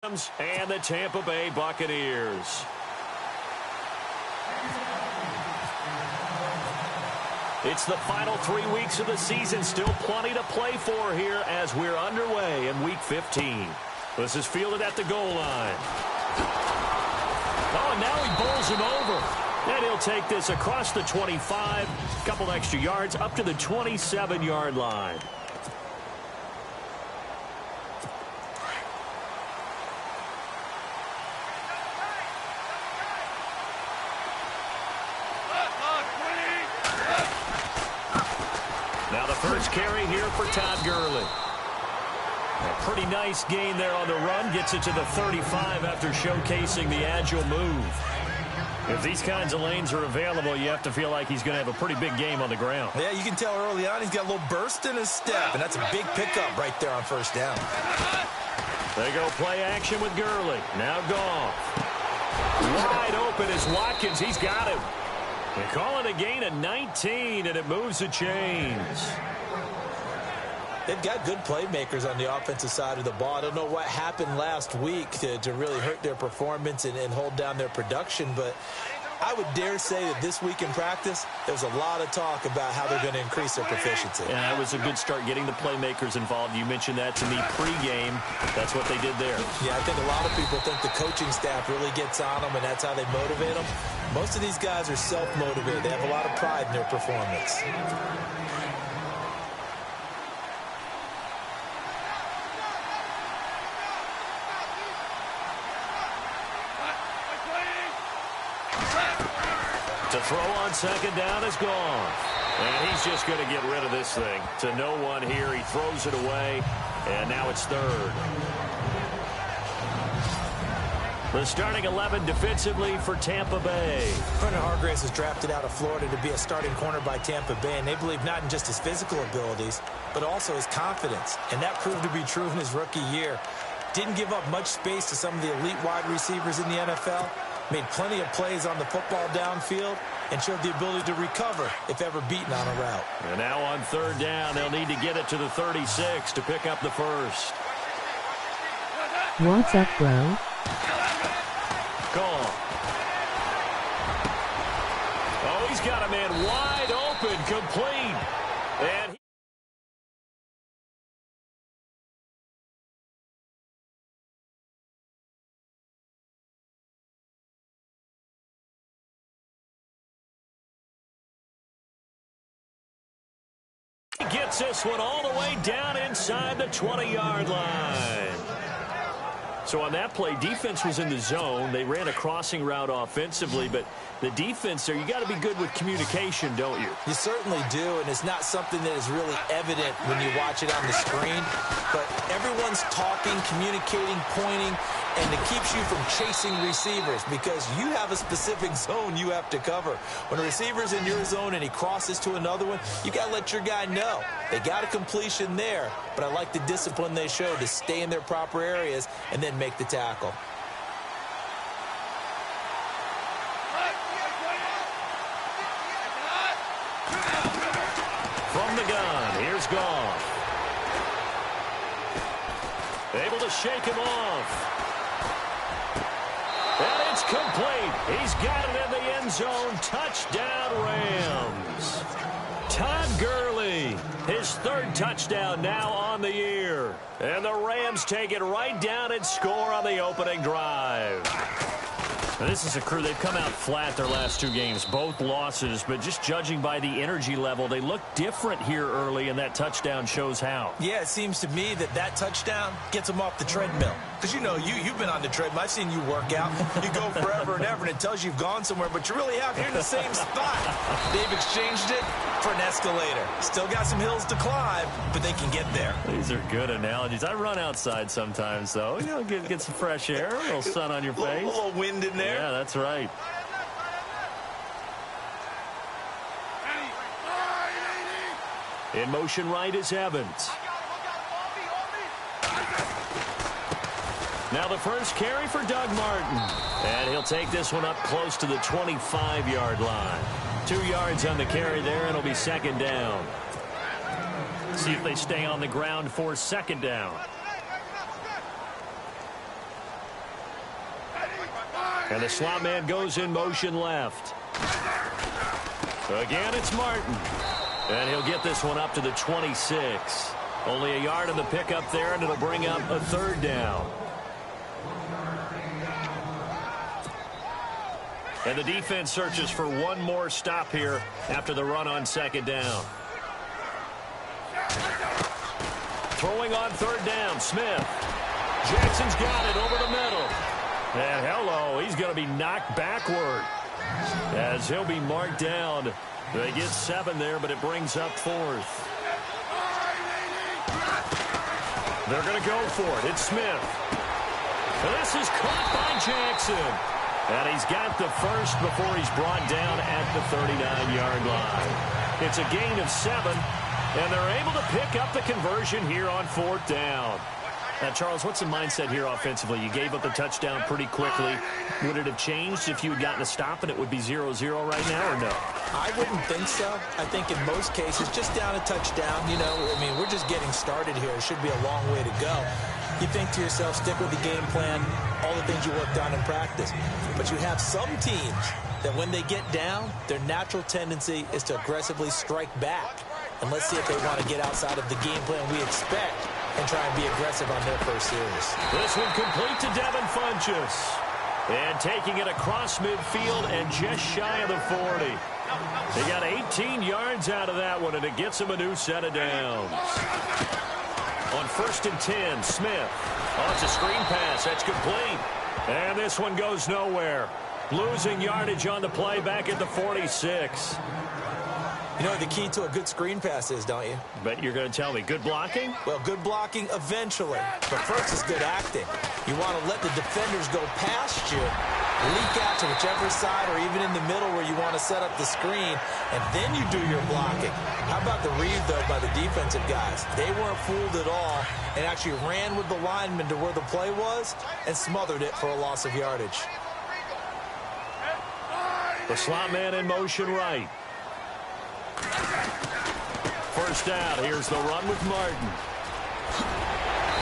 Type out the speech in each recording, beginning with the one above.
And the Tampa Bay Buccaneers. It's the final 3 weeks of the season. Still plenty to play for here as we're underway in Week 15. This is fielded at the goal line. Oh, and now he bowls him over. And he'll take this across the 25, a couple extra yards up to the 27-yard line. Now the first carry here for Todd Gurley. A pretty nice gain there on the run. Gets it to the 35 after showcasing the agile move. If these kinds of lanes are available, you have to feel like he's going to have a pretty big game on the ground. Yeah, you can tell early on he's got a little burst in his step, and that's a big pickup right there on first down. They go play action with Gurley. Now Goff. Wide open is Watkins. He's got him. They call it a gain of 19, and it moves the chains. They've got good playmakers on the offensive side of the ball. I don't know what happened last week to really hurt their performance and hold down their production, but I would dare say that this week in practice, there's a lot of talk about how they're going to increase their proficiency. And that was a good start getting the playmakers involved. You mentioned that to me pregame. That's what they did there. Yeah, I think a lot of people think the coaching staff really gets on them, and that's how they motivate them. Most of these guys are self-motivated. They have a lot of pride in their performance. To throw on second down is gone. And he's just going to get rid of this thing. To no one here. He throws it away. And now it's third. The starting 11 defensively for Tampa Bay. Brendan Hargraves was drafted out of Florida to be a starting corner by Tampa Bay, and they believe not in just his physical abilities, but also his confidence. And that proved to be true in his rookie year. Didn't give up much space to some of the elite wide receivers in the NFL. Made plenty of plays on the football downfield and showed the ability to recover if ever beaten on a route. And now on third down, they'll need to get it to the 36 to pick up the first. What's up, bro? Gone. Oh, he's got a man wide open, complete. And he gets this one all the way down inside the 20-yard line. So on that play, defense was in the zone. They ran a crossing route offensively, but the defense there, you got to be good with communication, don't you? You certainly do, and it's not something that is really evident when you watch it on the screen. But everyone's talking, communicating, pointing, and it keeps you from chasing receivers because you have a specific zone you have to cover. When a receiver's in your zone and he crosses to another one, you got to let your guy know. They got a completion there, but I like the discipline they show to stay in their proper areas and then make the tackle. From the gun, here's Goff. Able to shake him off. And it's complete. He's got it in the end zone. Touchdown, Rams. Todd Gurley, his third touchdown now on the year. And the Rams take it right down and score on the opening drive. Now, this is a crew, they've come out flat their last two games, both losses, but just judging by the energy level, they look different here early, and that touchdown shows how. Yeah, it seems to me that touchdown gets them off the treadmill. Because, you know, you've been on the treadmill. I've seen you work out. You go forever and ever, and it tells you you've gone somewhere, but you really have. You're in the same spot. They've exchanged it for an escalator. Still got some hills to climb, but they can get there. These are good analogies. I run outside sometimes, though. You know, get some fresh air, a little sun on your face. A little wind in there. Yeah, that's right. In motion right is Evans. Now the first carry for Doug Martin. And he'll take this one up close to the 25-yard line. 2 yards on the carry there, and it'll be second down. See if they stay on the ground for second down. And the slot man goes in motion left. Again, it's Martin. And he'll get this one up to the 26. Only a yard on the pickup there, and it'll bring up a third down. And the defense searches for one more stop here after the run on second down. Throwing on third down, Smith. Jackson's got it over the middle. And hello, he's going to be knocked backward as he'll be marked down. They get 7 there, but it brings up 4th. They're going to go for it. It's Smith. And this is caught by Jackson. And he's got the first before he's brought down at the 39-yard line. It's a gain of 7, and they're able to pick up the conversion here on 4th down. Now, Charles, what's the mindset here offensively? You gave up the touchdown pretty quickly. Would it have changed if you had gotten a stop and it would be 0-0 right now, or no? I wouldn't think so. I think in most cases, just down a touchdown, you know, I mean, we're just getting started here. It should be a long way to go. You think to yourself, stick with the game plan, all the things you worked on in practice. But you have some teams that when they get down, their natural tendency is to aggressively strike back. And let's see if they want to get outside of the game plan we expect and try and be aggressive on their first series. This one complete to Devin Funchess. And taking it across midfield and just shy of the 40. They got 18 yards out of that one, and it gets him a new set of downs. On 1st and 10, Smith. Oh, it's a screen pass. That's complete. And this one goes nowhere. Losing yardage on the play back at the 46. You know what the key to a good screen pass is, don't you? Bet you're going to tell me. Good blocking? Well, good blocking eventually. But first is good acting. You want to let the defenders go past you, leak out to whichever side or even in the middle where you want to set up the screen, and then you do your blocking. How about the read, though, by the defensive guys? They weren't fooled at all and actually ran with the lineman to where the play was and smothered it for a loss of yardage. The slot man in motion right. First down, here's the run with Martin.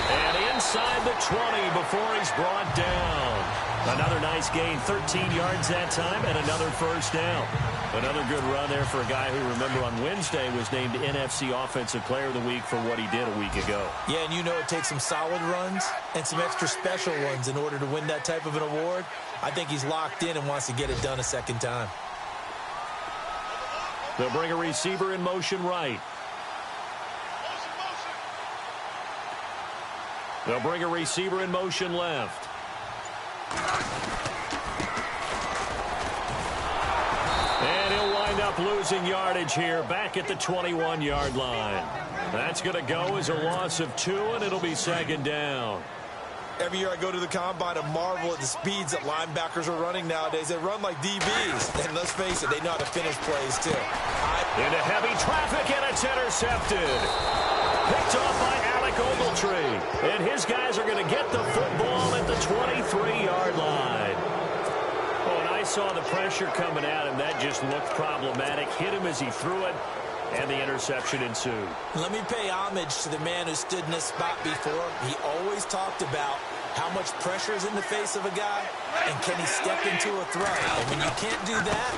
And inside the 20 before he's brought down. Another nice gain, 13 yards that time, and another first down. Another good run there for a guy who, remember, on Wednesday was named NFC Offensive Player of the Week for what he did a week ago. Yeah, and you know it takes some solid runs and some extra special ones in order to win that type of an award. I think he's locked in and wants to get it done a second time. They'll bring a receiver in motion right. They'll bring a receiver in motion left. And he'll wind up losing yardage here back at the 21-yard line. That's going to go as a loss of 2, and it'll be second down. Every year I go to the combine and marvel at the speeds that linebackers are running nowadays. They run like DBs. And let's face it, they know how to finish plays, too. Into heavy traffic, and it's intercepted. Picked off by Alec Ogletree. And his guys are going to get the football at the 23-yard line. Oh, and I saw the pressure coming at him. That just looked problematic. Hit him as he threw it. And the interception ensued. Let me pay homage to the man who stood in this spot before. He always talked about how much pressure is in the face of a guy, and can he step into a throw. And when you can't do that,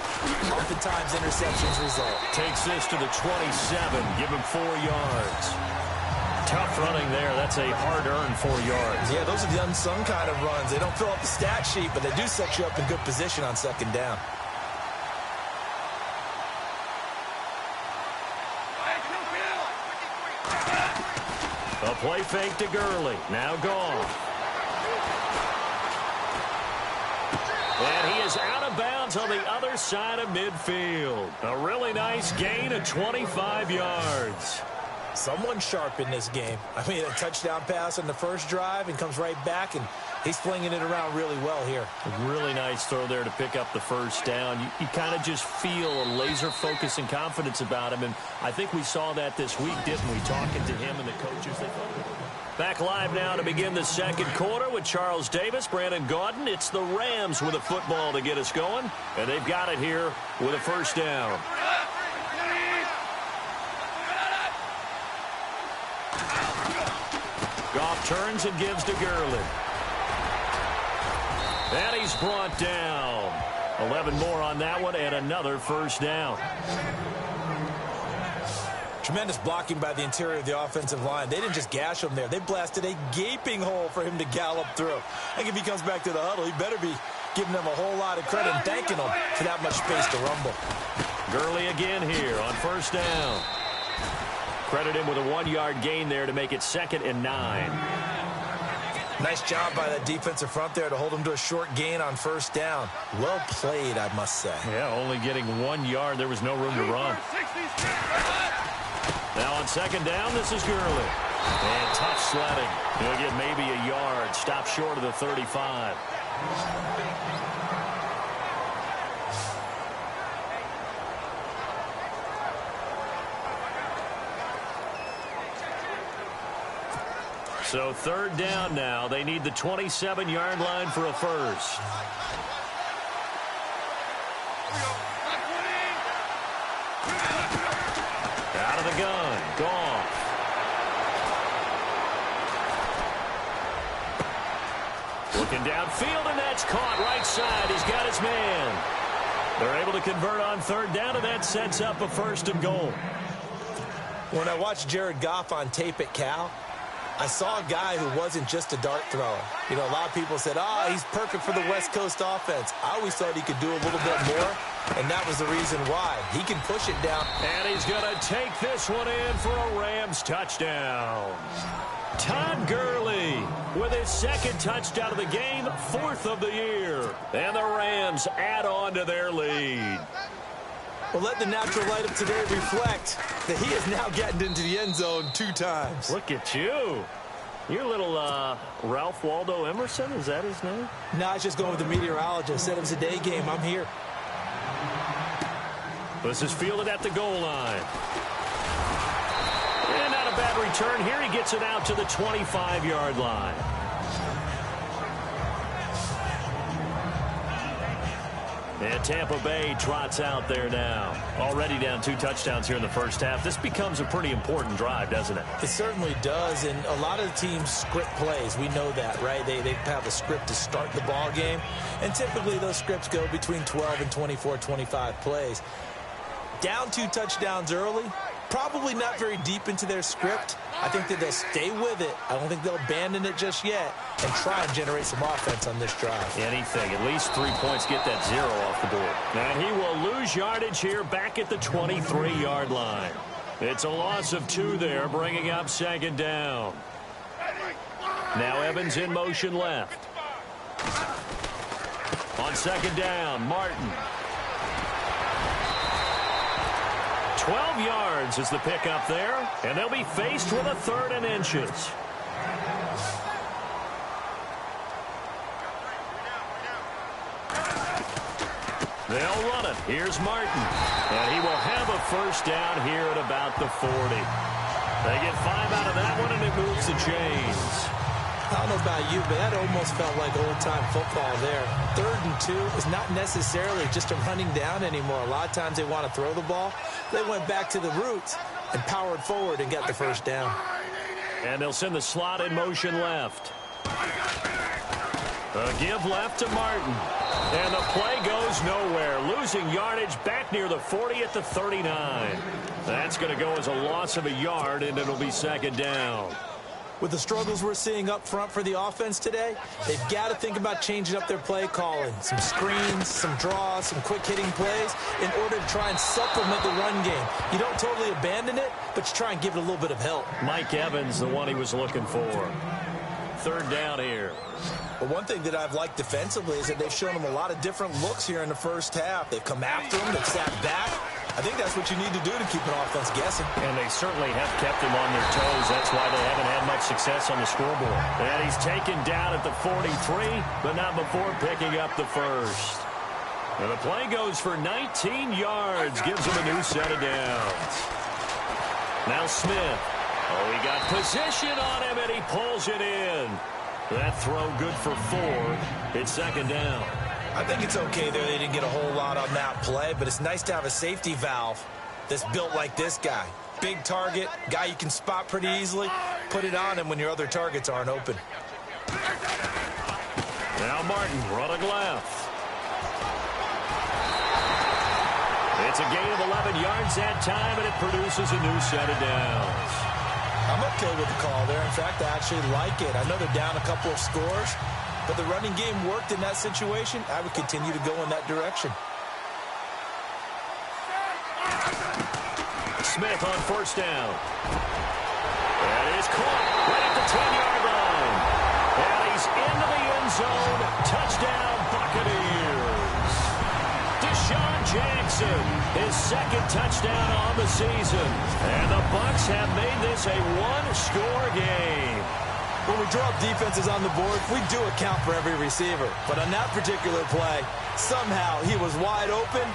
oftentimes interceptions result. Takes this to the 27, give him 4 yards. Tough running there. That's a hard-earned 4 yards. Yeah, those are the unsung kind of runs. They don't fill up the stat sheet, but they do set you up in good position on second down. A play fake to Gurley. Now gone. And he is out of bounds on the other side of midfield. A really nice gain of 25 yards. Someone's sharp in this game. I mean, a touchdown pass on the first drive and comes right back, and he's flinging it around really well here. A really nice throw there to pick up the first down. You kind of just feel a laser focus and confidence about him, and I think we saw that this week, didn't we, talking to him and the coaches. Back live now to begin the second quarter with Charles Davis, Brandon Gaudin. It's the Rams with a football to get us going, and they've got it here with a first down. Goff turns and gives to Gurley. And he's brought down. 11 more on that one and another first down. Tremendous blocking by the interior of the offensive line. They didn't just gash him there. They blasted a gaping hole for him to gallop through. I think if he comes back to the huddle, he better be giving them a whole lot of credit and thanking them for that much space to rumble. Gurley again here on first down. Credit him with a 1-yard gain there to make it 2nd and 9. Nice job by that defensive front there to hold him to a short gain on first down. Well played, I must say. Yeah, only getting 1 yard. There was no room to run. Now on 2nd down, this is Gurley. And tough sledding. He'll get maybe a yard. Stop short of the 35. So 3rd down now. They need the 27-yard line for a first. Out of the gun. Gone. Looking downfield, and that's caught right side. He's got his man. They're able to convert on 3rd down, and that sets up a 1st and goal. When I watched Jared Goff on tape at Cal, I saw a guy who wasn't just a dart thrower. You know, a lot of people said, he's perfect for the West Coast offense. I always thought he could do a little bit more, and that was the reason why. He can push it down. And he's going to take this one in for a Rams touchdown. Todd Gurley with his 2nd touchdown of the game, 4th of the year. And the Rams add on to their lead. Well, let the natural light of today reflect that he has now gotten into the end zone 2 times. Look at you. Your little Ralph Waldo Emerson, is that his name? No, I was just going with the meteorologist. Said it was a day game. I'm here. This is fielded at the goal line. And not a bad return here. He gets it out to the 25-yard line. And Tampa Bay trots out there now. Already down 2 touchdowns here in the first half. This becomes a pretty important drive, doesn't it? It certainly does, and a lot of the teams script plays. We know that, right? They have a script to start the ball game, and typically those scripts go between 12 and 24, 25 plays. Down 2 touchdowns early, probably not very deep into their script. I think that they'll stay with it. I don't think they'll abandon it just yet and try and generate some offense on this drive. Anything. At least 3 points. Get that 0 off the board. And he will lose yardage here back at the 23-yard line. It's a loss of 2 there, bringing up 2nd down. Now Evans in motion left. On 2nd down, Martin. 12 yards is the pickup there, and they'll be faced with a 3rd and inches. They'll run it. Here's Martin, and he will have a first down here at about the 40. They get 5 out of that one, and it moves the chains. I don't know about you, but that almost felt like old-time football there. 3rd and 2 is not necessarily just a running down anymore. A lot of times they want to throw the ball. They went back to the roots and powered forward and got the first down. And they'll send the slot in motion left. A give left to Martin. And the play goes nowhere. Losing yardage back near the 40 at the 39. That's going to go as a loss of a yard, and it'll be 2nd down. With the struggles we're seeing up front for the offense today, they've got to think about changing up their play calling. Some screens, some draws, some quick-hitting plays in order to try and supplement the run game. You don't totally abandon it, but you try and give it a little bit of help. Mike Evans, the one he was looking for. 3rd down here. But one thing that I've liked defensively is that they've shown them a lot of different looks here in the first half. They've come after him, they've sat back. I think that's what you need to do to keep an offense guessing. And they certainly have kept him on their toes. That's why they haven't had much success on the scoreboard. And he's taken down at the 43, but not before picking up the first. And the play goes for 19 yards. Gives him a new set of downs. Now Smith. Oh, he got position on him, and he pulls it in. That throw good for 4. It's 2nd down. I think it's okay there. They didn't get a whole lot on that play, but it's nice to have a safety valve that's built like this guy. Big target, guy you can spot pretty easily. Put it on him when your other targets aren't open. Now Martin running left. It's a gain of 11 yards that time, and it produces a new set of downs. I'm okay with the call there. In fact, I actually like it. I know they're down a couple of scores, but the running game worked in that situation. I would continue to go in that direction. Smith on first down. That is caught right at the 10-yard line. And he's into the end zone. Touchdown, Buccaneers. Deshaun Jackson, his second touchdown on the season. And the Bucs have made this a one-score game. When we draw up defenses on the board, we do account for every receiver. But on that particular play, somehow he was wide open,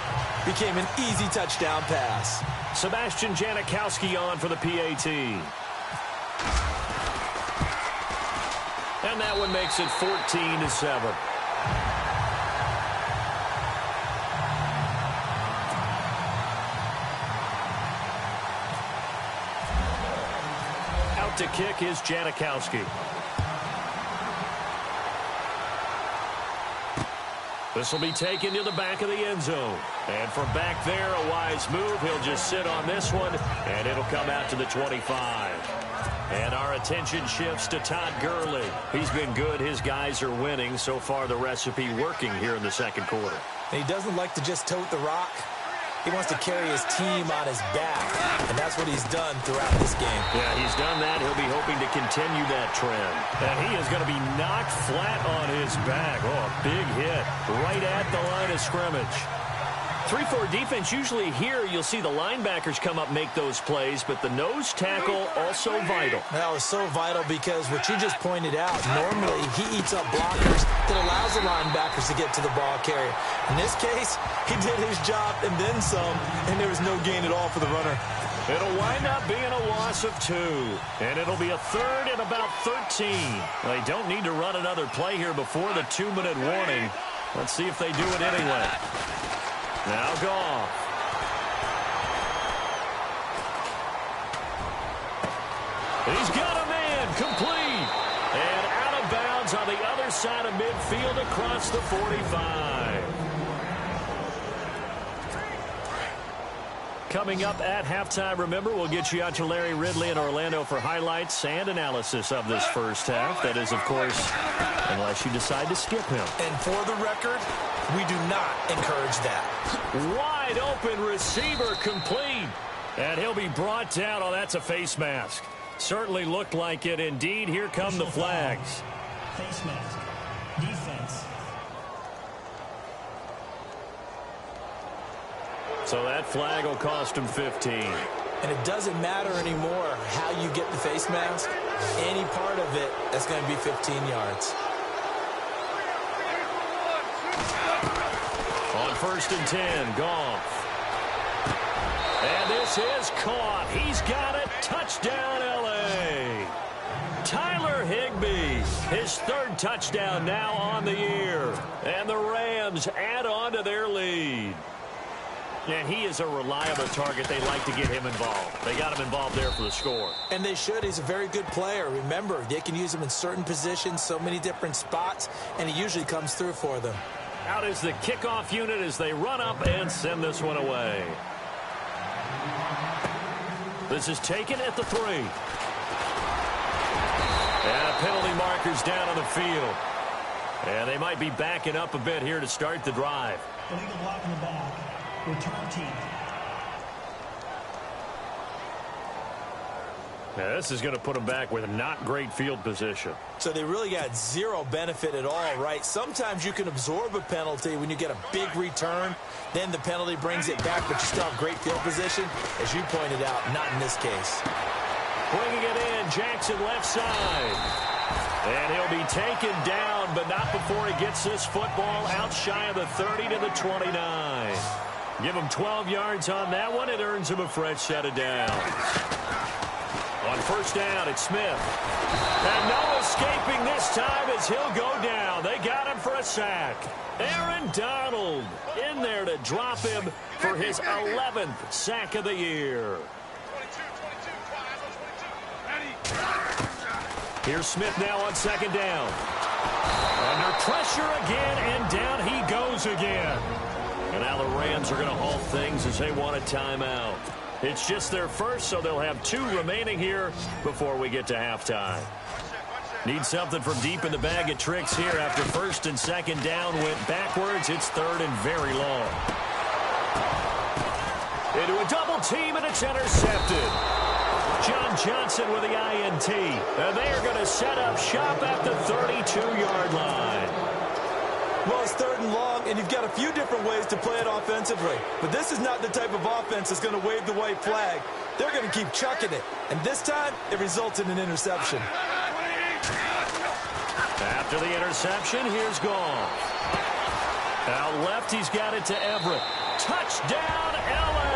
became an easy touchdown pass. Sebastian Janikowski on for the PAT. And that one makes it 14-7. Out to kick is Janikowski. This will be taken to the back of the end zone. And from back there, a wise move. He'll just sit on this one, and it'll come out to the 25. And our attention shifts to Todd Gurley. He's been good. His guys are winning. So far, the recipe working here in the second quarter. And he doesn't like to just tote the rock. He wants to carry his team on his back, and that's what he's done throughout this game. Yeah, he's done that. He'll be hoping to continue that trend. And he is going to be knocked flat on his back. Oh, a big hit right at the line of scrimmage. 3-4 defense, usually here you'll see the linebackers come up make those plays, but the nose tackle also vital. That was so vital because what you just pointed out, normally he eats up blockers that allows the linebackers to get to the ball carrier. In this case, he did his job and then some, and there was no gain at all for the runner. It'll wind up being a loss of 2, and it'll be a third and about 13. They don't need to run another play here before the 2-minute warning. Let's see if they do it anyway. Now Goff. He's got a man complete. And out of bounds on the other side of midfield across the 45. Coming up at halftime, remember, we'll get you out to Larry Ridley in Orlando for highlights and analysis of this first half. That is, of course, unless you decide to skip him. And for the record, we do not encourage that. Wide open receiver complete. And he'll be brought down. Oh, that's a face mask. Certainly looked like it. Indeed, here come the flags. Face mask. Defense. So that flag will cost him 15. And it doesn't matter anymore how you get the face mask. Any part of it, that's going to be 15 yards. On 1st and 10, Goff. And this is caught. He's got it. Touchdown, L.A. Tyler Higbee, his 3rd touchdown now on the year. And the Rams add on to their lead. And he is a reliable target. They like to get him involved. They got him involved there for the score. And they should. He's a very good player. Remember, they can use him in certain positions, so many different spots, and he usually comes through for them. Out is the kickoff unit as they run up and send this one away. This is taken at the 3. And a penalty marker's down on the field. And they might be backing up a bit here to start the drive. Illegal block in the back. Return team. Now, this is going to put them back with not great field position. So they really got zero benefit at all, right? Sometimes you can absorb a penalty when you get a big return. Then the penalty brings it back, but you still have great field position. As you pointed out, not in this case. Bringing it in, Jackson left side. And he'll be taken down, but not before he gets this football out shy of the 30 to the 29. Give him 12 yards on that one. It earns him a fresh set of downs. On 1st down, it's Smith. And no escaping this time as he'll go down. They got him for a sack. Aaron Donald in there to drop him for his 11th sack of the year. Here's Smith now on 2nd down. Under pressure again, and down he goes again. And now the Rams are going to halt things as they want a timeout. It's just their first, so they'll have 2 remaining here before we get to halftime. Need something from deep in the bag of tricks here after first and second down went backwards. It's third and very long. Into a double team, and it's intercepted. John Johnson with the INT. And they are going to set up shop at the 32-yard line. Well, it's third and long, and you've got a few different ways to play it offensively. But this is not the type of offense that's going to wave the white flag. They're going to keep chucking it. And this time, it results in an interception. After the interception, here's Goff. Out left, he's got it to Everett. Touchdown, L.A.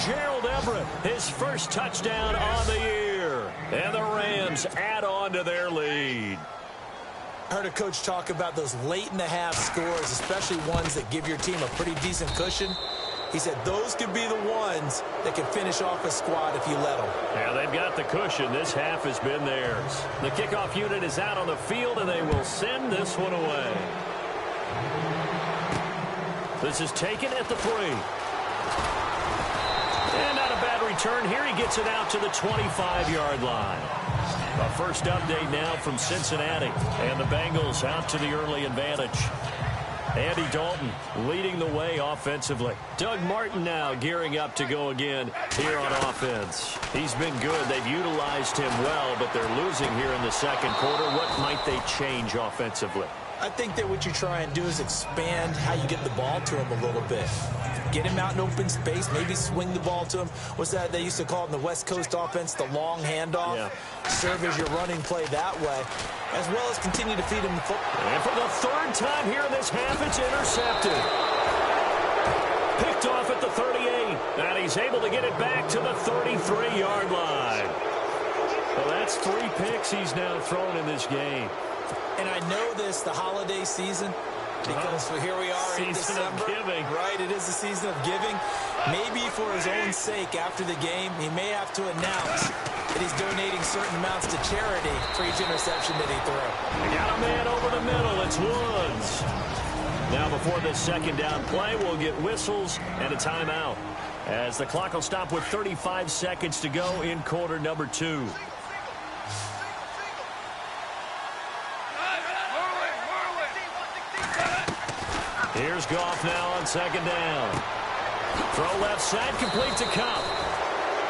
Gerald Everett, his first touchdown on the year. And the Rams add on to their lead. I heard a coach talk about those late-in-the-half scores, especially ones that give your team a pretty decent cushion. He said those could be the ones that can finish off a squad if you let them. Yeah, they've got the cushion. This half has been theirs. The kickoff unit is out on the field, and they will send this one away. This is taken at the 3. And not a bad return here. He gets it out to the 25-yard line. A first update now from Cincinnati. And the Bengals out to the early advantage. Andy Dalton leading the way offensively. Doug Martin now gearing up to go again here on offense. He's been good. They've utilized him well, but they're losing here in the second quarter. What might they change offensively? I think that what you try and do is expand how you get the ball to him a little bit. Get him out in open space, maybe swing the ball to him. What's that they used to call in the West Coast offense, the long handoff? Yeah. Serve as your running play that way, as well as continue to feed him the football. And for the third time here in this half, it's intercepted. Picked off at the 38, and he's able to get it back to the 33-yard line. Well, that's 3 picks he's now thrown in this game. And I know this, the holiday season, because here we are in December. Season of giving. Right, it is the season of giving. Maybe for his own sake after the game, he may have to announce that he's donating certain amounts to charity for each interception that he threw. We got a man over the middle. It's Woods. Now before this second down play, we'll get whistles and a timeout, as the clock will stop with 35 seconds to go in quarter number 2. Here's Goff now on second down. Throw left side, complete to Kupp.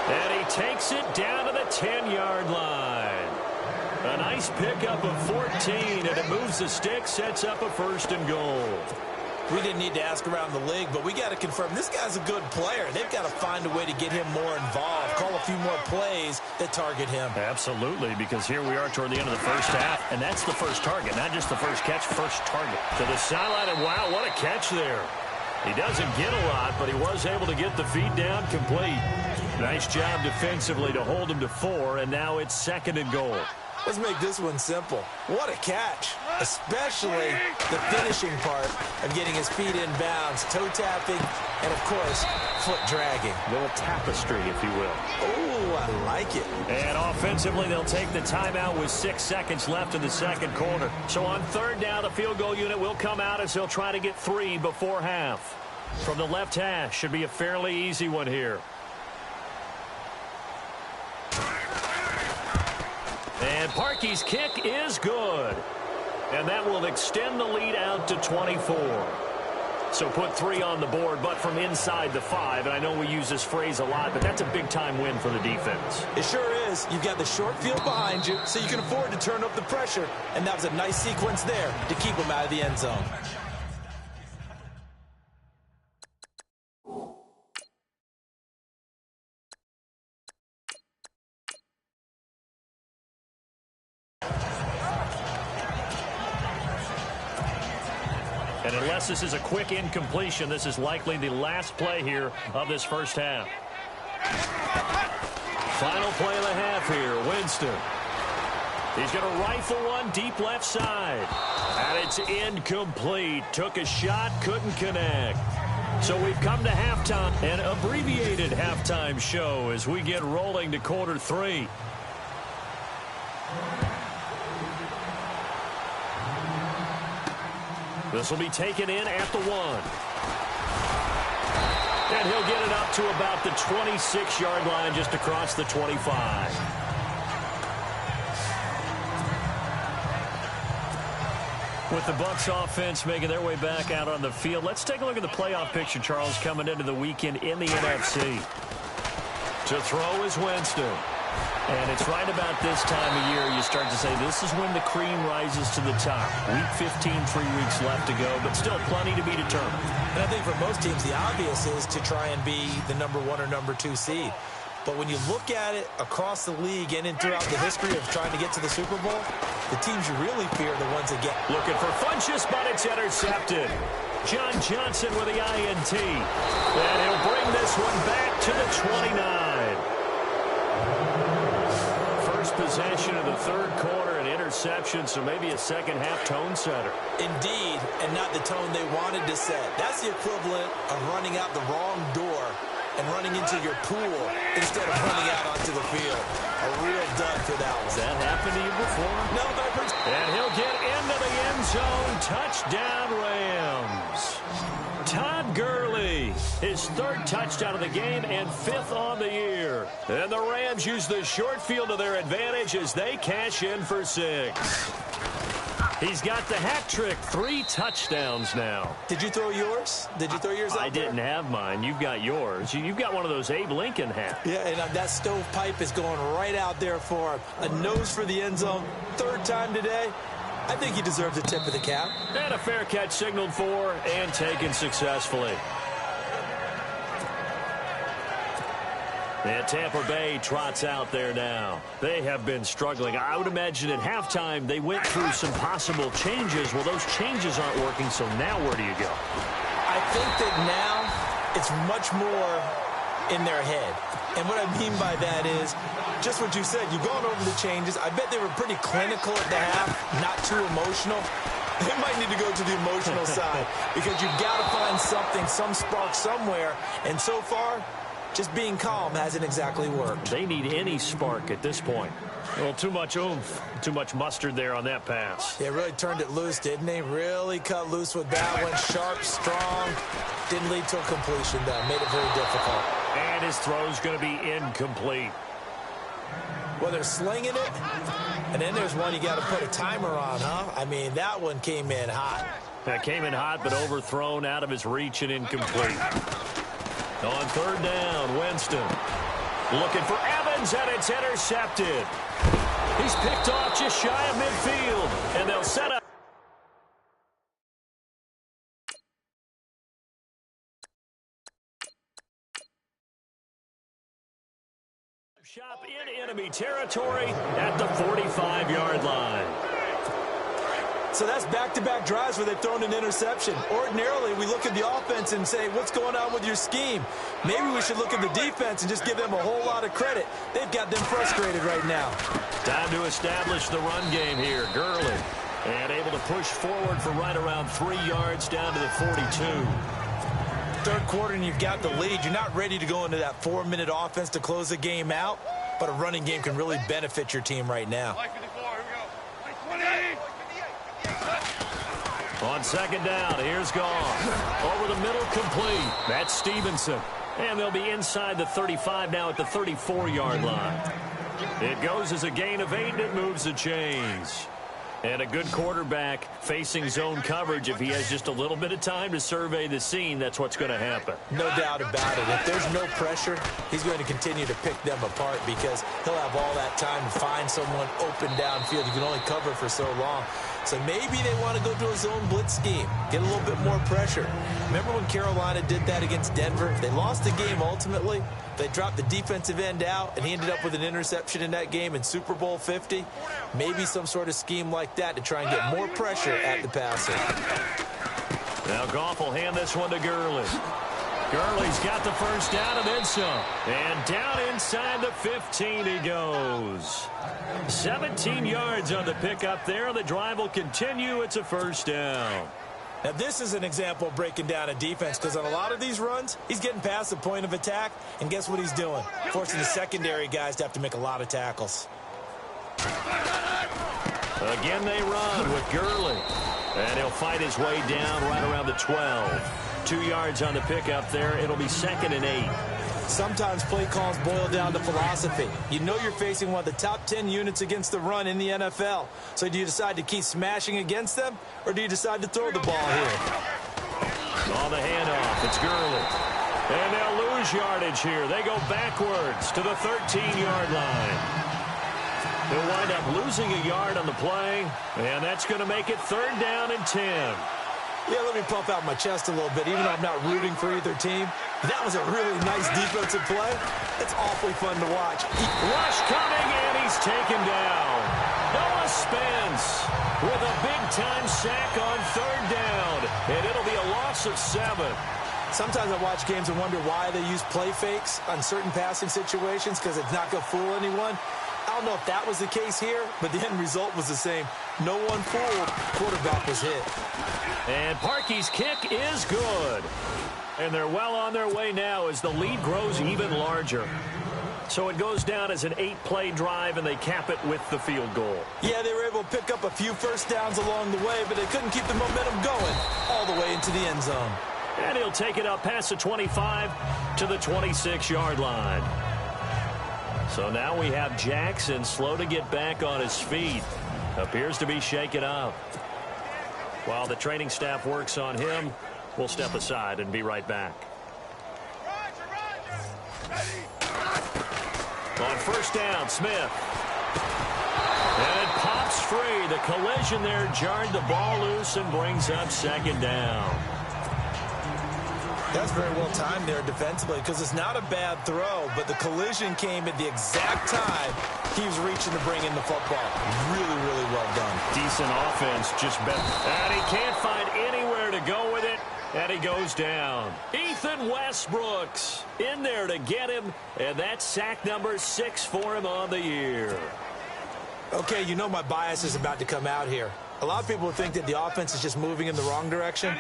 And he takes it down to the 10-yard line. A nice pickup of 14, and it moves the stick, sets up a first and goal. We didn't need to ask around the league, but we got to confirm this guy's a good player. They've got to find a way to get him more involved, call a few more plays that target him. Absolutely, because here we are toward the end of the first half, and that's the first target, not just the first catch, first target. To the sideline, and wow, what a catch there. He doesn't get a lot, but he was able to get the feed down complete. Nice job defensively to hold him to 4, and now it's second and goal. Let's make this one simple. What a catch, especially the finishing part of getting his feet in bounds, toe tapping, and, of course, foot dragging. A little tapestry, if you will. Oh, I like it. And offensively, they'll take the timeout with 6 seconds left in the second quarter. So on third down, the field goal unit will come out as they'll try to get 3 before half. From the left hash, should be a fairly easy one here. And Parkey's kick is good. And that will extend the lead out to 24. So put 3 on the board, but from inside the 5. And I know we use this phrase a lot, but that's a big-time win for the defense. It sure is. You've got the short field behind you, so you can afford to turn up the pressure. And that was a nice sequence there to keep them out of the end zone. And unless this is a quick incompletion, this is likely the last play here of this first half. Final play of the half here, Winston. He's going to rifle one deep left side. And it's incomplete. Took a shot, couldn't connect. So we've come to halftime, an abbreviated halftime show as we get rolling to quarter 3. This will be taken in at the 1. And he'll get it up to about the 26-yard line, just across the 25. With the Bucs offense making their way back out on the field, let's take a look at the playoff picture, Charles, coming into the weekend in the NFC. To throw is Winston. And it's right about this time of year you start to say this is when the cream rises to the top. Week 15, 3 weeks left to go, but still plenty to be determined. And I think for most teams, the obvious is to try and be the number 1 or number 2 seed. But when you look at it across the league and throughout the history of trying to get to the Super Bowl, the teams you really fear are the ones that get. Looking for Funchess, but it's intercepted. John Johnson with the INT. And he'll bring this one back to the 29. First possession of the third quarter, an interception, so maybe a second-half tone setter. Indeed, and not the tone they wanted to set. That's the equivalent of running out the wrong door and running into your pool instead of running out onto the field. A real dud for that one. Has that happened to you before? No, but I've heard. And he'll get into the end zone. Touchdown, Rams. Todd Gurley, his 3rd touchdown of the game and 5th on the year. And the Rams use the short field to their advantage as they cash in for 6. He's got the hat trick, 3 touchdowns now. Did you throw yours? Did you throw yours out I there? didn't have mine. You've got yours. You've got one of those Abe Lincoln hats. Yeah, and that stovepipe is going right out there for him. A nose for the end zone. 3rd time today. I think he deserves a tip of the cap. And a fair catch signaled for and taken successfully. And Tampa Bay trots out there now. They have been struggling. I would imagine at halftime they went through some possible changes. Well, those changes aren't working, so now where do you go? I think that now it's much more in their head. And what I mean by that is just what you said. You've gone over the changes. I bet they were pretty clinical at the half, not too emotional. They might need to go to the emotional side because you've got to find something, some spark somewhere. And so far, just being calm hasn't exactly worked. They need any spark at this point. Well, too much oomph, too much mustard there on that pass. They really turned it loose, didn't they? Really cut loose with that one. Sharp, strong. Didn't lead to a completion, though. Made it very difficult. And his throw's going to be incomplete. Well, they're slinging it, and then there's one you got to put a timer on, huh? I mean, that one came in hot. That came in hot, but overthrown out of his reach and incomplete. On 3rd down, Winston looking for Evans, and it's intercepted. He's picked off just shy of midfield, and they'll set up. Shop in enemy territory at the 45-yard line. So that's back-to-back drives where they've thrown an interception. Ordinarily, we look at the offense and say, what's going on with your scheme? Maybe we should look at the defense and just give them a whole lot of credit. They've got them frustrated right now. Time to establish the run game here. Gurley, and able to push forward for right around 3 yards down to the 42. 3rd quarter and you've got the lead. You're not ready to go into that 4-minute offense to close the game out, but a running game can really benefit your team right now. On 2nd down, here's Goff. Over the middle, complete. That's Stevenson. And they'll be inside the 35 now at the 34-yard line. It goes as a gain of 8, and it moves the chains. And a good quarterback facing zone coverage. If he has just a little bit of time to survey the scene, that's what's going to happen. No doubt about it. If there's no pressure, he's going to continue to pick them apart because he'll have all that time to find someone open downfield. You can only cover for so long. So maybe they want to go to a zone blitz scheme, get a little bit more pressure. Remember when Carolina did that against Denver? They lost the game ultimately. They dropped the defensive end out, and he ended up with an interception in that game in Super Bowl 50. Maybe some sort of scheme like that to try and get more pressure at the passer. Now Goff will hand this one to Gurley. Gurley's got the first down and then some. And down inside the 15 he goes. 17 yards on the pickup there. The drive will continue. It's a first down. Now, this is an example of breaking down a defense because on a lot of these runs, he's getting past the point of attack, and guess what he's doing? Forcing the secondary guys to have to make a lot of tackles. Again, they run with Gurley. And he'll fight his way down right around the 12. 2 yards on the pickup there. It'll be 2nd and 8. Sometimes play calls boil down to philosophy. You know you're facing one of the top 10 units against the run in the NFL. So do you decide to keep smashing against them, or do you decide to throw the ball here? On the handoff, it's Gurley. And they'll lose yardage here. They go backwards to the 13-yard line. They'll wind up losing a yard on the play, and that's going to make it 3rd down and 10. Yeah, let me pump out my chest a little bit, even though I'm not rooting for either team. That was a really nice defensive play. It's awfully fun to watch. Rush coming, and he's taken down. Noah Spence with a big-time sack on 3rd down, and it'll be a loss of 7. Sometimes I watch games and wonder why they use play fakes on certain passing situations, because it's not going to fool anyone. I don't know if that was the case here, but the end result was the same. No one fooled. Quarterback was hit. And Parkey's kick is good. And they're well on their way now as the lead grows even larger. So it goes down as an 8-play drive, and they cap it with the field goal. Yeah, they were able to pick up a few first downs along the way, but they couldn't keep the momentum going all the way into the end zone. And he'll take it up past the 25 to the 26-yard line. So now we have Jackson slow to get back on his feet. Appears to be shaken up. While the training staff works on him, we'll step aside and be right back. On 1st down, Smith. And it pops free. The collision there jarred the ball loose and brings up 2nd down. That's very well timed there defensively, because it's not a bad throw, but the collision came at the exact time he was reaching to bring in the football. Really, really well done. Decent offense, just better. And he can't find anywhere to go with it, and he goes down. Ethan Westbrooks in there to get him, and that's sack number 6 for him on the year. Okay, you know my bias is about to come out here. A lot of people think that the offense is just moving in the wrong direction.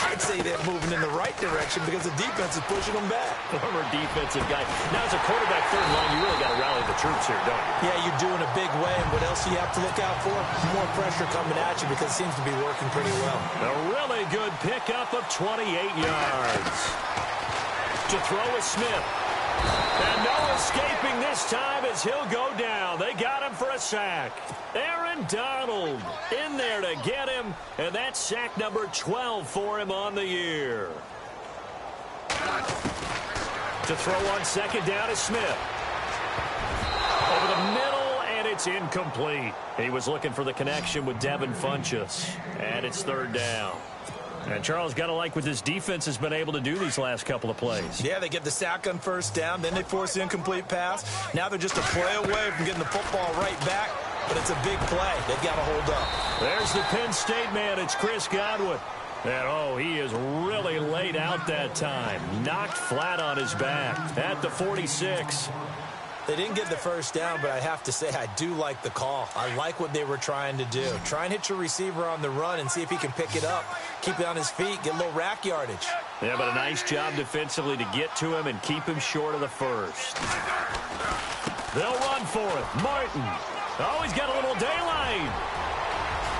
I'd say they're moving in the right direction because the defense is pushing them back. Former defensive guy. Now, as a quarterback 3rd line, you really got to rally the troops here, don't you? Yeah, you do in a big way. And what else do you have to look out for? More pressure coming at you, because it seems to be working pretty well. A really good pickup of 28 yards. To throw is Smith. And no escaping this time as he'll go down. They got him for a sack. Aaron Donald in there to get him, and that's sack number 12 for him on the year. To throw on 2nd down is Smith. Over the middle, and it's incomplete. He was looking for the connection with Devin Funchess, and it's 3rd down. And Charles, got to like what this defense has been able to do these last couple of plays. Yeah, they get the sack on 1st down, then they force the incomplete pass. Now they're just a play away from getting the football right back, but it's a big play. They've got to hold up. There's the Penn State man. It's Chris Godwin. And, oh, he is really laid out that time. Knocked flat on his back at the 46. They didn't get the 1st down, but I have to say I do like the call. I like what they were trying to do. Try and hit your receiver on the run and see if he can pick it up, keep it on his feet, get a little rack yardage. Yeah, but a nice job defensively to get to him and keep him short of the 1st. They'll run for it. Martin. Oh, he's got a little daylight.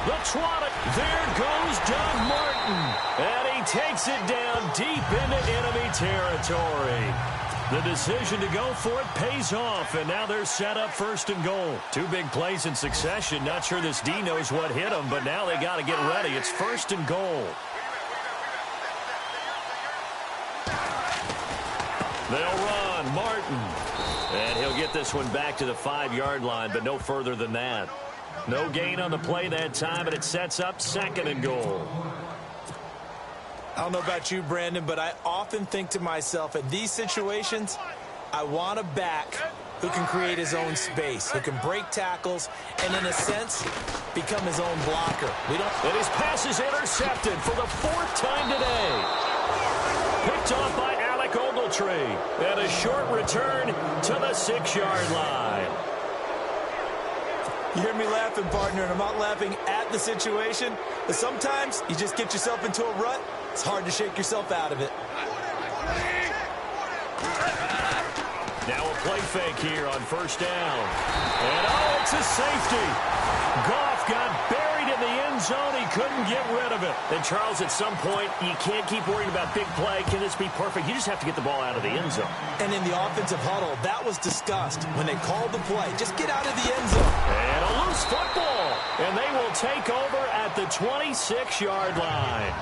The trot. There goes Doug Martin. And he takes it down deep into enemy territory. The decision to go for it pays off, and now they're set up 1st and goal. 2 big plays in succession. Not sure this D knows what hit him, but now they got to get ready. It's 1st and goal. They'll run. Martin. And he'll get this one back to the 5-yard line, but no further than that. No gain on the play that time, and it sets up 2nd and goal. I don't know about you, Brandon, but I often think to myself, in these situations, I want a back who can create his own space, who can break tackles, and in a sense, become his own blocker. And his pass is intercepted for the 4th time today. Picked off by Alec Ogletree. And a short return to the 6-yard line. You hear me laughing, partner, and I'm not laughing at the situation, but sometimes you just get yourself into a rut. It's hard to shake yourself out of it. Now a play fake here on 1st down. And, oh, it's a safety. Goff got buried in the end end zone. He couldn't get rid of it. And, Charles, at some point, you can't keep worrying about big play. Can this be perfect? You just have to get the ball out of the end zone. And in the offensive huddle, that was discussed when they called the play. Just get out of the end zone. And a loose football. And they will take over at the 26-yard line.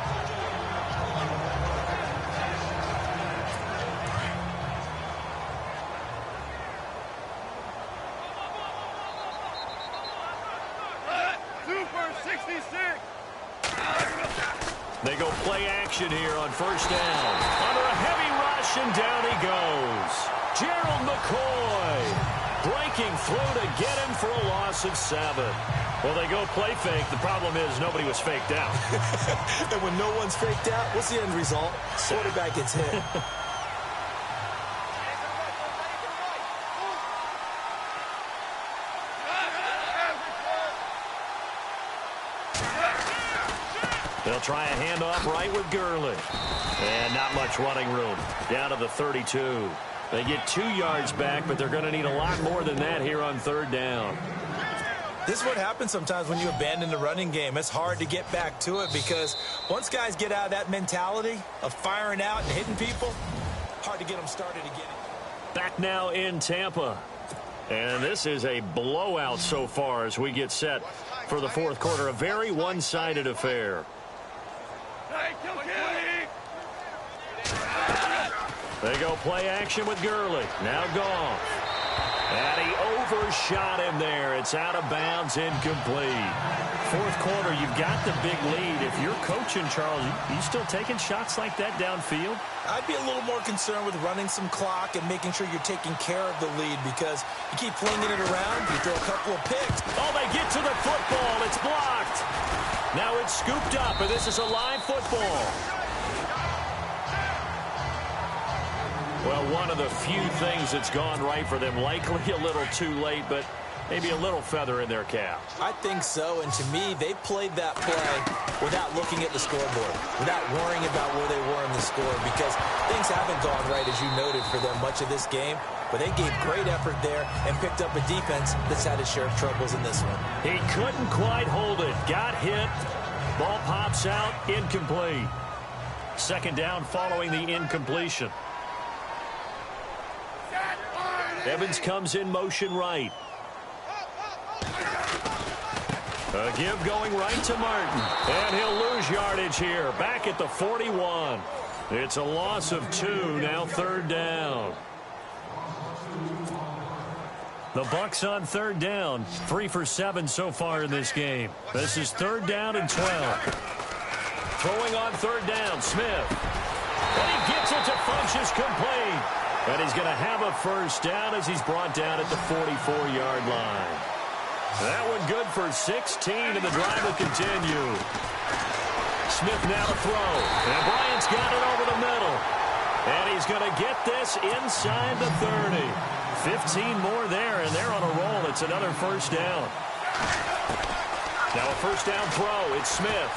They go play action here on first down. Under a heavy rush, and down he goes. Gerald McCoy breaking through to get him for a loss of 7. Well, they go play fake. The problem is nobody was faked out. And when no one's faked out, what's the end result? Quarterback gets hit. They'll try a handoff right with Gurley. And not much running room. Down to the 32. They get 2 yards back, but they're going to need a lot more than that here on third down. This is what happens sometimes when you abandon the running game. It's hard to get back to it because once guys get out of that mentality of firing out and hitting people, hard to get them started again. Back now in Tampa. And this is a blowout so far as we get set for the fourth quarter. A very one-sided affair. They go play action with Gurley. Now Goff. And he overshot him there. It's out of bounds, incomplete. Fourth quarter, you've got the big lead. If you're coaching, Charles, you still taking shots like that downfield? I'd be a little more concerned with running some clock and making sure you're taking care of the lead because you keep flinging it around, you throw a couple of picks. Oh, they get to the football. It's blocked. Now it's scooped up, and this is a live football. Well, one of the few things that's gone right for them, likely a little too late, but maybe a little feather in their cap. I think so, and to me, they played that play without looking at the scoreboard, without worrying about where they were in the score, because things haven't gone right, as you noted, for them much of this game. But they gave great effort there and picked up a defense that's had its share of troubles in this one. He couldn't quite hold it. Got hit. Ball pops out. Incomplete. Second down following the incompletion. Evans comes in motion right. A give going right to Martin. And he'll lose yardage here. Back at the 41. It's a loss of 2. Now third down. The Bucs on third down. 3 for 7 so far in this game. This is third down and 12. Throwing on third down, Smith. And he gets it to Funchess complete. And he's going to have a first down as he's brought down at the 44-yard line. That one good for 16, and the drive will continue. Smith now to throw. And Bryant's got it over the middle. And he's going to get this inside the 30. 15 more there, and they're on a roll. It's another first down. Now a first down throw. It's Smith.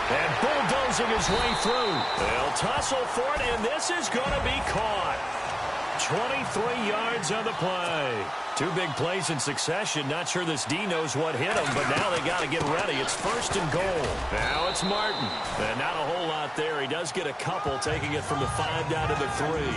And bulldozing his way through. They'll tussle for it, and this is going to be caught. 23 yards on the play. 2 big plays in succession. Not sure this D knows what hit him, but now they got to get ready. It's first and goal. Now it's Martin. And not a whole lot there. He does get a couple, taking it from the 5 down to the 3.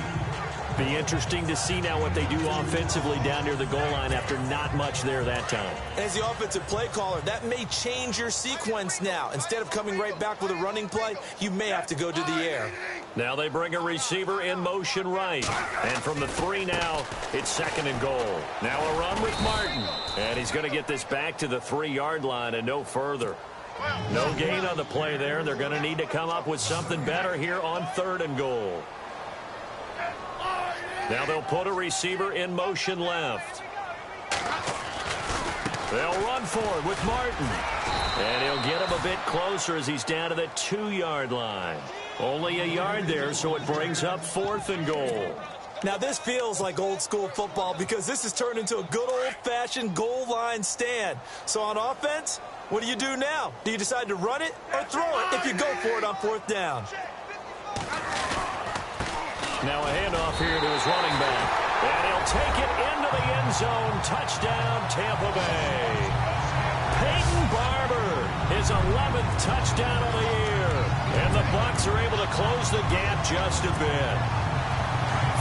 Be interesting to see now what they do offensively down near the goal line after not much there that time. As the offensive play caller, that may change your sequence now. Instead of coming right back with a running play, you may have to go to the air. Now they bring a receiver in motion right. And from the 3 now, it's second and goal. Now a run with Martin. And he's going to get this back to the 3-yard line and no further. No gain on the play there. They're going to need to come up with something better here on third and goal. Now they'll put a receiver in motion left. They'll run forward with Martin. And he'll get him a bit closer as he's down to the 2-yard line. Only a yard there, so it brings up fourth and goal. Now this feels like old school football because this has turned into a good old-fashioned goal line stand. So on offense, what do you do now? Do you decide to run it or throw it if you go for it on fourth down? Now a handoff here to his running back. And he'll take it into the end zone. Touchdown, Tampa Bay. Peyton Barber his 11th touchdown of the year. And the Bucs are able to close the gap just a bit.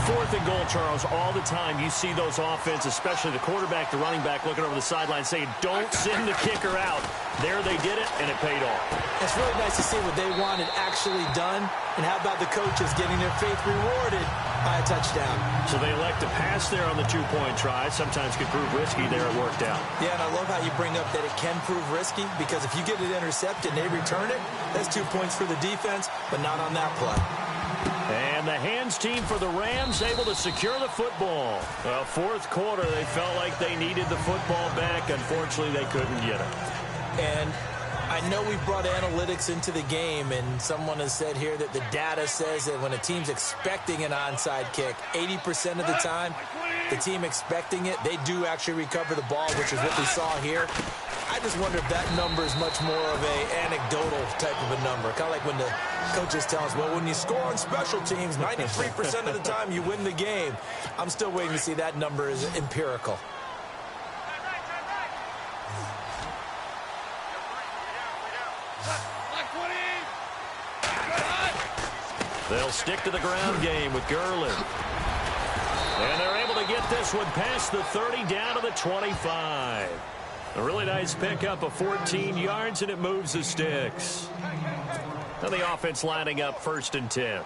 4th and goal, Charles. All the time you see those offense, especially the quarterback, the running back, looking over the sideline saying, don't send the kicker out. There they did it, and it paid off. It's really nice to see what they wanted actually done. And how about the coaches getting their faith rewarded by a touchdown? So they elect to pass there on the 2-point try. Sometimes could prove risky. There it worked out. Yeah, and I love how you bring up that it can prove risky, because if you get it intercepted and they return it, that's 2 points for the defense, but not on that play. And the hands team for the Rams able to secure the football. Well, 4th quarter, they felt like they needed the football back. Unfortunately, they couldn't get it. And I know we brought analytics into the game, and someone has said here that the data says that when a team's expecting an onside kick, 80% of the time, the team expecting it, they do actually recover the ball, which is what we saw here. I just wonder if that number is much more of an anecdotal type of a number. Kind of like when the coaches tell us, well, when you score on special teams, 93% of the time you win the game. I'm still waiting to see that number is empirical. They'll stick to the ground game with Gurley. And they're able to get this one past the 30 down to the 25. A really nice pickup of 14 yards, and it moves the sticks. Now the offense lining up 1st and 10.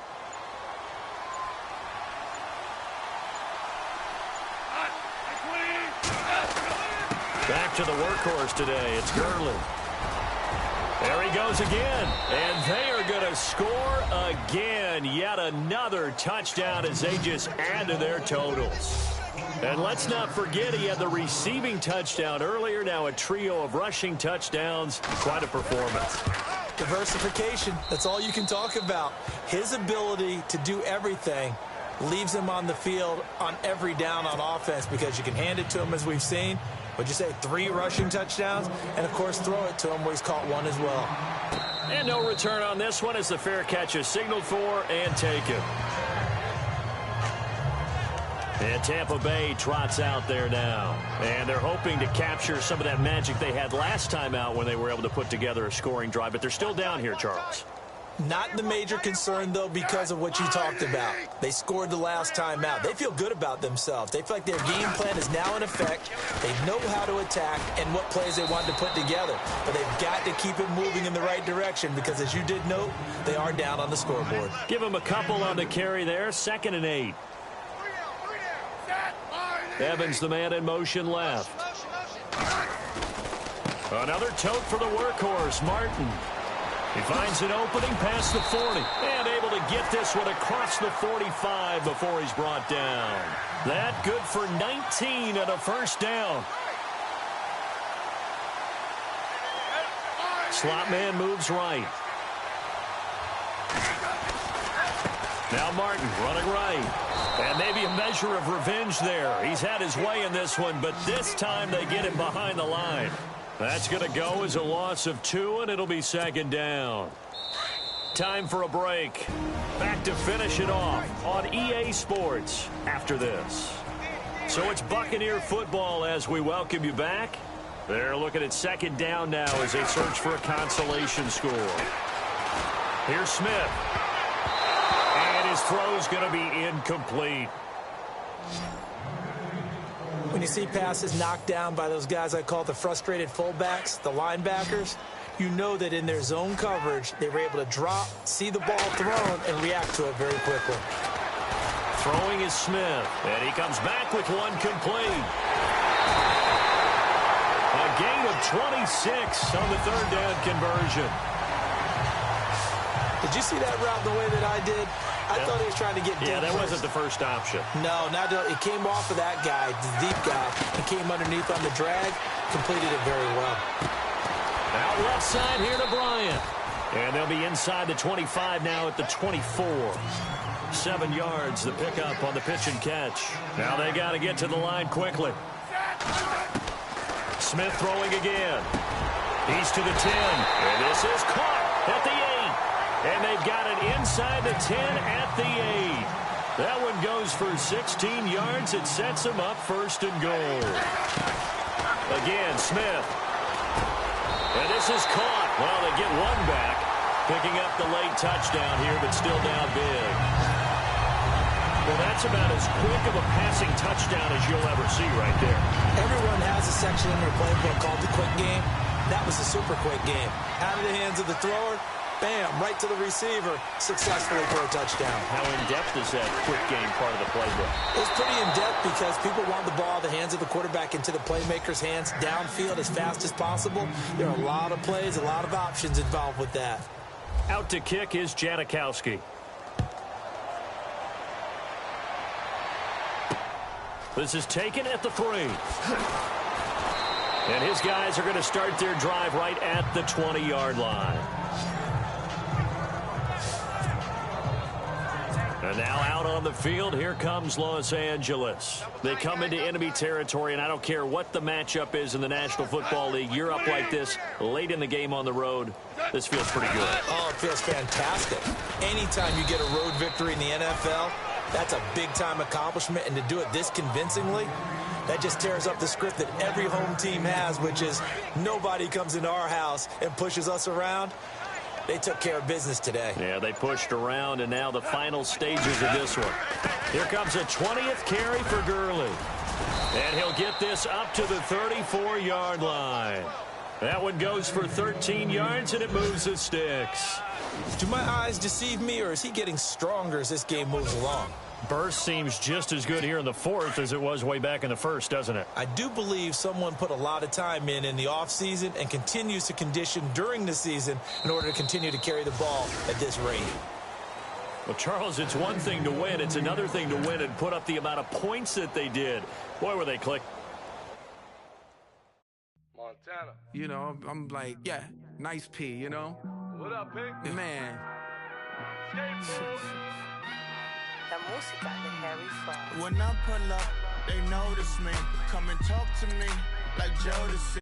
Back to the workhorse today. It's Gurley. There he goes again. And they are going to score again. Yet another touchdown as they just add to their totals. And let's not forget he had the receiving touchdown earlier. Now a trio of rushing touchdowns. Quite a performance. Diversification. That's all you can talk about. His ability to do everything leaves him on the field on every down on offense, because you can hand it to him, as we've seen. What'd you say, 3 rushing touchdowns? And, of course, throw it to him where he's caught 1 as well. And no return on this one as the fair catch is signaled for and taken. And Tampa Bay trots out there now. And they're hoping to capture some of that magic they had last time out when they were able to put together a scoring drive. But they're still down here, Charles. Not the major concern, though, because of what you talked about. They scored the last time out. They feel good about themselves. They feel like their game plan is now in effect. They know how to attack and what plays they want to put together. But they've got to keep it moving in the right direction because, as you did note, they are down on the scoreboard. Give them a couple on the carry there. 2nd and 8. Evans, the man in motion left. Another tote for the workhorse, Martin. He finds an opening past the 40 and able to get this one across the 45 before he's brought down. That good for 19 and a 1st down. Slot man moves right. Now Martin running right. And maybe a measure of revenge there. He's had his way in this one, but this time they get him behind the line. That's going to go as a loss of 2, and it'll be 2nd down. Time for a break. Back to finish it off on EA Sports after this. So it's Buccaneer football as we welcome you back. They're looking at 2nd down now as they search for a consolation score. Here's Smith. And his throw's going to be incomplete. When you see passes knocked down by those guys I call the frustrated fullbacks, the linebackers, you know that in their zone coverage, they were able to drop, see the ball thrown, and react to it very quickly. Throwing is Smith, and he comes back with one complete. A gain of 26 on the 3rd down conversion. Did you see that route the way that I did? I thought he was trying to get deep. Yeah, that first. wasn't the first option. No, it came off of that guy, the deep guy, and came underneath on the drag, completed it very well. Out left side here to Bryant. And they'll be inside the 25 now at the 24. 7 yards, the pickup on the pitch and catch. Now they got to get to the line quickly. Smith throwing again. He's to the 10. And this is caught at the 8. And they've got it inside the 10 at the 8. That one goes for 16 yards. It sets them up 1st and goal. Again, Smith. And this is caught Well, they get one back, picking up the late touchdown here, but still down big. Well, that's about as quick of a passing touchdown as you'll ever see right there. Everyone has a section in their playbook called the quick game. That was a super quick game. Out of the hands of the thrower, bam, right to the receiver, successfully for a touchdown. How in-depth is that quick game part of the playbook? It's pretty in-depth because people want the ball out of the hands of the quarterback into the playmaker's hands downfield as fast as possible. There are a lot of plays, a lot of options involved with that. Out to kick is Janikowski. This is taken at the 3. And his guys are going to start their drive right at the 20-yard line. And now out on the field, here comes Los Angeles. They come into enemy territory, and I don't care what the matchup is in the National Football League. You're up like this late in the game on the road. This feels pretty good. Oh, it feels fantastic. Anytime you get a road victory in the NFL, that's a big-time accomplishment, and to do it this convincingly, that just tears up the script that every home team has, which is nobody comes into our house and pushes us around. They took care of business today. Yeah, they pushed around, and now the final stages of this one. Here comes a 20th carry for Gurley. And he'll get this up to the 34-yard line. That one goes for 13 yards, and it moves the sticks. Do my eyes deceive me, or is he getting stronger as this game moves along? Burst seems just as good here in the 4th as it was way back in the 1st, doesn't it? I do believe someone put a lot of time in the offseason and continues to condition during the season in order to continue to carry the ball at this rate. Well, Charles, it's one thing to win. It's another thing to win and put up the amount of points that they did. Boy, were they click. Montana. You know, I'm like, yeah, nice P, you know? What up, Pink? Man. La música de Harry Fraud. When I pull up, they notice me. Come and talk to me like Jodeci.